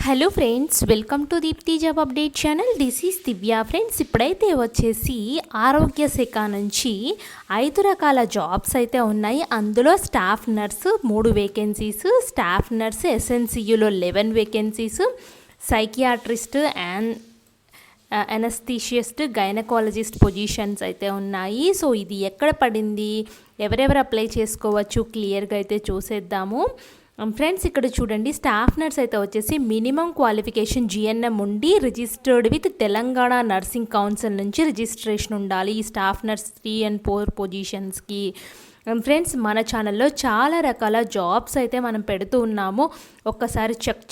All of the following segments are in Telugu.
Hello friends, welcome to Deepthi job update channel. This is Divya. Friends, ఇప్పుడైతే వచ్చేసి ఆరోగ్య శాఖ నుంచి 5 రకాల జాబ్స్ అయితే ఉన్నాయి. అందులో staff nurse 3 vacancies, staff nurse ఎస్ఎన్సియులో 11 vacancies, psychiatrist and anaesthetist, gynaecologist positions అయితే ఉన్నాయి. సో ఇది ఎక్కడ పడింది, ఎవరెవరు అప్లై చేసుకోవచ్చు, క్లియర్గా అయితే చూసేద్దాము. ఫ్రెండ్స్, ఇక్కడ చూడండి, స్టాఫ్ నర్స్ అయితే వచ్చేసి మినిమం క్వాలిఫికేషన్ జిఎన్ఎం ఉండి registered with Telangana nursing council నుంచి రిజిస్ట్రేషన్ ఉండాలి ఈ స్టాఫ్ నర్స్ 3 and 4 పొజిషన్స్కి. ఫ్రెండ్స్, మన ఛానల్లో చాలా రకాల జాబ్స్ అయితే మనం పెడుతూ ఉన్నాము. ఒక్కసారి చెక్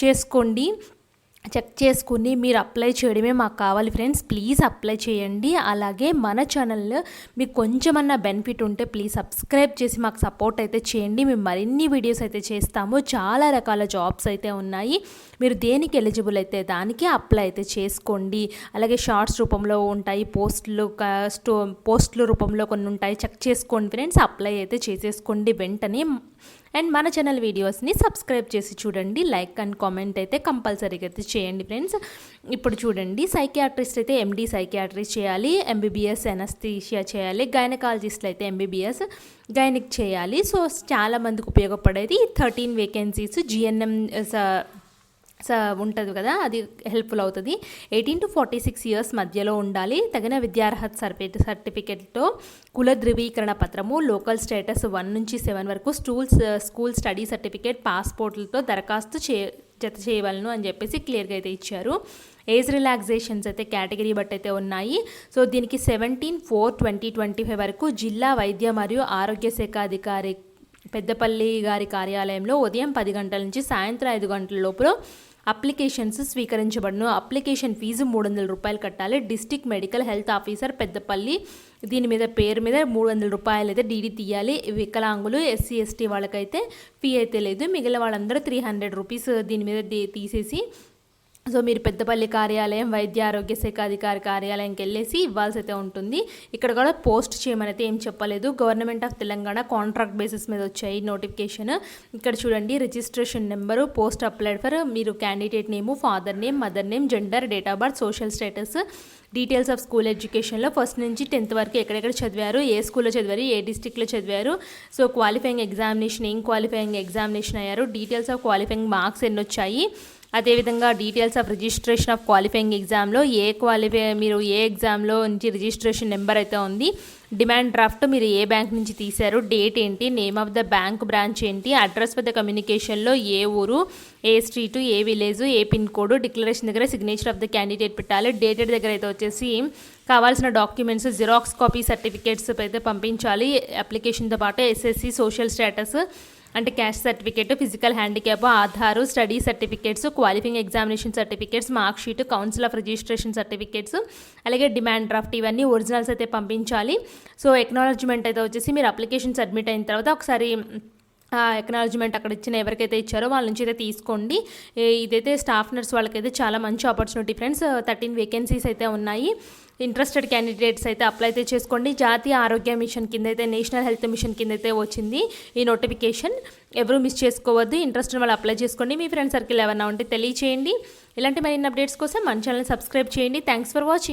చేసుకుని మీరు అప్లై చేయడమే మాకు కావాలి. ఫ్రెండ్స్, ప్లీజ్ అప్లై చేయండి. అలాగే మన ఛానల్లో మీకు కొంచెమన్నా బెనిఫిట్ ఉంటే ప్లీజ్ సబ్స్క్రైబ్ చేసి మాకు సపోర్ట్ అయితే చేయండి. మేము మరిన్ని వీడియోస్ అయితే చేస్తాము. చాలా రకాల జాబ్స్ అయితే ఉన్నాయి. మీరు దేనికి ఎలిజిబుల్ అయితే దానికి అప్లై అయితే చేసుకోండి. అలాగే షార్ట్స్ రూపంలో ఉంటాయి, పోస్టుల రూపంలో కొన్ని ఉంటాయి. చెక్ చేసుకోండి ఫ్రెండ్స్, అప్లై అయితే చేసేసుకోండి వెంటనే. అండ్ మన ఛానల్ వీడియోస్ని సబ్స్క్రైబ్ చేసి చూడండి. లైక్ అండ్ కామెంట్ అయితే కంపల్సరీగా అయితే చేయండి ఫ్రెండ్స్. ఇప్పుడు చూడండి, సైకియాట్రిస్ట్ అయితే ఎండి సైకియాట్రిస్ట్ చేయాలి, ఎంబీబీఎస్ ఎనస్థీషియా చేయాలి, గైనకాలజిస్ట్లు అయితే ఎంబీబీఎస్ గైనిక్ చేయాలి. సో చాలా మందికి ఉపయోగపడేది 13 వేకెన్సీస్ జిఎన్ఎం ఉంటుంది కదా, అది హెల్ప్ఫుల్ అవుతుంది. 18 to 46 years మధ్యలో ఉండాలి. తగిన విద్యార్హత సర్టిఫికెట్తో కుల ధృవీకరణ పత్రము, లోకల్ స్టేటస్ 1 నుంచి 7 వరకు, స్కూల్ స్టడీ సర్టిఫికేట్, పాస్పోర్ట్లతో దరఖాస్తు జత చేయవలను అని చెప్పేసి క్లియర్గా అయితే ఇచ్చారు. ఏజ్ రిలాక్సేషన్స్ అయితే కేటగిరీ బట్టి అయితే ఉన్నాయి. సో దీనికి 17/4/2025 వరకు జిల్లా వైద్య మరియు ఆరోగ్య శాఖ అధికారి పెద్దపల్లి గారి కార్యాలయంలో ఉదయం 10 గంటల నుంచి సాయంత్రం 5 గంటల లోపల అప్లికేషన్స్ స్వీకరించబడును. అప్లికేషన్ ఫీజు 300 రూపాయలు కట్టాలి. District medical health officer Peddapalli దీని మీద పేరు మీద 300 రూపాయలు అయితే డీడీ తీయాలి. వికలాంగులు, ఎస్సీ ఎస్టీ వాళ్ళకైతే ఫీ అయితే లేదు. మిగిలిన వాళ్ళందరూ 300 రూపీస్ దీని మీద తీసేసి, సో మీరు పెద్దపల్లి కార్యాలయం వైద్య ఆరోగ్య శాఖ అధికారి కార్యాలయంకి వెళ్ళేసి ఇవ్వాల్సి అయితే ఉంటుంది. ఇక్కడ కూడా పోస్ట్ చేయమని అయితే ఏం చెప్పలేదు. Government of Telangana contract basis మీద వచ్చాయి నోటిఫికేషన్. ఇక్కడ చూడండి, registration number, post applied for, మీరు candidate name, father name, mother name, gender, date of birth, social status, details of school ఎడ్యుకేషన్లో 1st నుంచి 10th వరకు ఎక్కడెక్కడ చదివారు, ఏ స్కూల్లో చదివారు, ఏ డిస్ట్రిక్ట్లో చదివారు, సో క్వాలిఫైయింగ్ ఎగ్జామినేషన్ ఏం క్వాలిఫైయింగ్ ఎగ్జామినేషన్ అయ్యారు, డీటెయిల్స్ ఆఫ్ క్వాలిఫైయింగ్ మార్క్స్ ఎన్ని వచ్చాయి, అదేవిధంగా details of registration of qualifying ఎగ్జామ్లో మీరు ఏ ఎగ్జామ్లో నుంచి రిజిస్ట్రేషన్ నెంబర్ అయితే ఉంది, డిమాండ్ డ్రాఫ్ట్ మీరు ఏ బ్యాంక్ నుంచి తీశారు, డేట్ ఏంటి, name of the bank branch ఏంటి, అడ్రస్ విత్ కమ్యూనికేషన్లో ఏ ఊరు, ఏ స్ట్రీటు, ఏ విలేజ్, ఏ పిన్ కోడ్, డిక్లరేషన్ దగ్గర సిగ్నేచర్ ఆఫ్ ద క్యాండిడేట్ పెట్టాలి. డేటెడ్ దగ్గర అయితే వచ్చేసి కావాల్సిన డాక్యుమెంట్స్, జిరాక్స్ కాపీ సర్టిఫికేట్స్ అయితే పంపించాలి. అప్లికేషన్తో పాటు ఎస్ఎస్సి, సోషల్ స్టేటస్ అంటే caste certificate, physical handicap, Aadhaar, study certificates, qualifying examination certificates, mark sheet, council of registration certificates, అలాగే డిమాండ్ డ్రాఫ్ట్, ఇవన్నీ ఒరిజినల్స్ అయితే పంపించాలి. సో ఎక్నాలజ్మెంట్ అయితే వచ్చేసి మీరు అప్లికేషన్ సబ్మిట్ అయిన తర్వాత ఒకసారి ఎక్నాలజ్మెంట్ అక్కడ ఇచ్చిన ఎవరికైతే ఇచ్చారో వాళ్ళ నుంచి అయితే తీసుకోండి. ఇదైతే స్టాఫ్ నర్స్ వాళ్ళకైతే చాలా మంచి ఆపర్చునిటీ ఫ్రెండ్స్. 13 వేకెన్సీస్ అయితే ఉన్నాయి. ఇంట్రెస్టెడ్ క్యాండిడేట్స్ అయితే అప్లై అయితే చేసుకోండి. జాతీయ ఆరోగ్య మిషన్ కింద అయితే, నేషనల్ హెల్త్ మిషన్ కింద అయితే వచ్చింది ఈ నోటిఫికేషన్. ఎవరు మిస్ చేసుకోవద్దు. ఇంట్రెస్టెడ్ వాళ్ళు అప్లై చేసుకోండి. మీ ఫ్రెండ్ సర్కిల్ ఏమన్నా ఉంటే తెలియచేయండి. ఇలాంటి మరిన్ని అప్డేట్స్ కోసం మన ఛానల్ సబ్స్క్రైబ్ చేయండి. Thanks for watching.